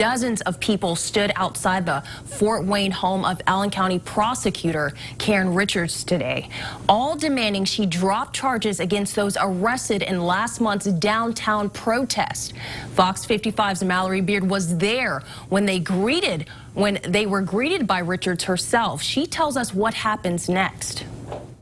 Dozens of people stood outside the Fort Wayne home of Allen County Prosecutor Karen Richards today, all demanding she drop charges against those arrested in last month's downtown protest. Fox 55's Mallory Beard was there when they were greeted by Richards herself. She tells us what happens next.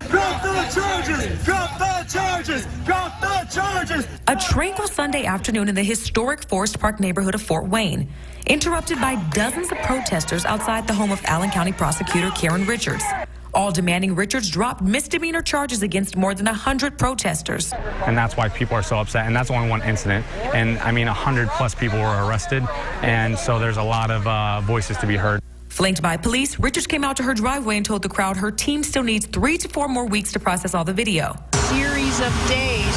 Drop the charges! Drop the charges! Drop the charges! A tranquil Sunday afternoon in the historic Forest Park neighborhood of Fort Wayne, interrupted by dozens of protesters outside the home of Allen County Prosecutor Karen Richards, all demanding Richards drop misdemeanor charges against more than 100 protesters. And that's why people are so upset, and that's only one incident. And I mean, 100+ people were arrested, and so there's a lot of voices to be heard. Flanked by police, Richards came out to her driveway and told the crowd her team still needs 3 to 4 more weeks to process all the video. Series of days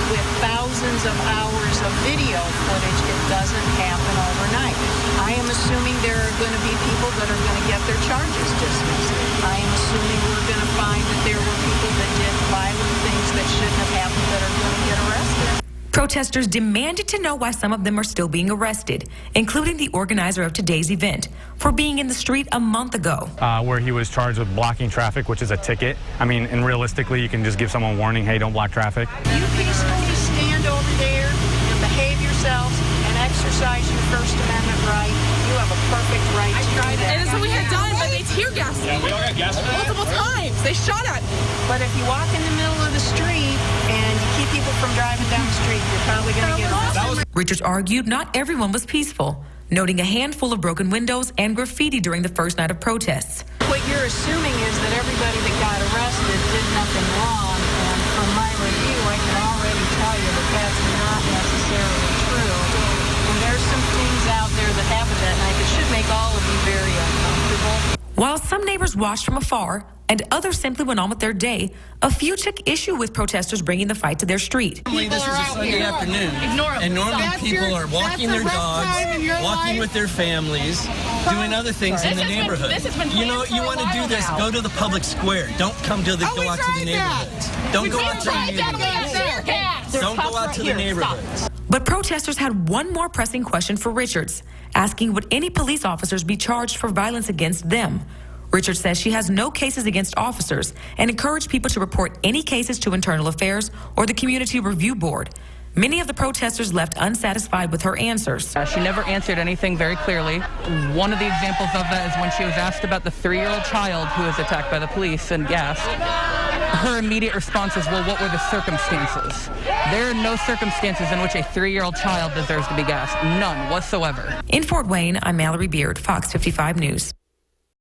with thousands of hours of video footage. It doesn't happen overnight. I am assuming there are going to be people that are going to get their charges dismissed. I am assuming we're going to find that there were people that did violent things that shouldn't have happened that are going to get arrested. Protesters demanded to know why some of them are still being arrested, including the organizer of today's event, for being in the street a month ago. Where he was charged with blocking traffic, which is a ticket. I mean, and realistically, you can just give someone a warning, hey, don't block traffic. You peacefully stand over there and behave yourselves and exercise your First Amendment right. You have a perfect right to do that. And that's what we had done, but they tear gassed me. Yeah, we all got gas. Multiple times. They shot at me. But if you walk in the middle of the street and you keep people from driving down the street, you're probably going to get arrested. Richards argued not everyone was peaceful, noting a handful of broken windows and graffiti during the first night of protests. What you're assuming is that everybody that got arrested did nothing wrong, and from my review, I can already tell you that that's not necessarily true. And there's some things out there that happen that night that should make all of you very uncomfortable. While some neighbors watched from afar and others simply went on with their day, a few took issue with protesters bringing the fight to their street. Normally, this is a Sunday afternoon, and normally people are walking their dogs, walking with their families, doing other things in the neighborhood. You know, you want to do this, go to the public square. Don't come to the go out to the neighborhoods. Don't go out to the neighborhoods. Don't go out to the neighborhoods. But protesters had one more pressing question for Richards, asking would any police officers be charged for violence against them. Richards says she has no cases against officers and encouraged people to report any cases to Internal Affairs or the Community Review Board. Many of the protesters left unsatisfied with her answers. She never answered anything very clearly. One of the examples of that is when she was asked about the 3-year-old child who was attacked by the police and gassed. Her immediate response is, well, what were the circumstances? There are no circumstances in which a 3-year-old child deserves to be gassed. None whatsoever. In Fort Wayne, I'm Mallory Beard, Fox 55 News.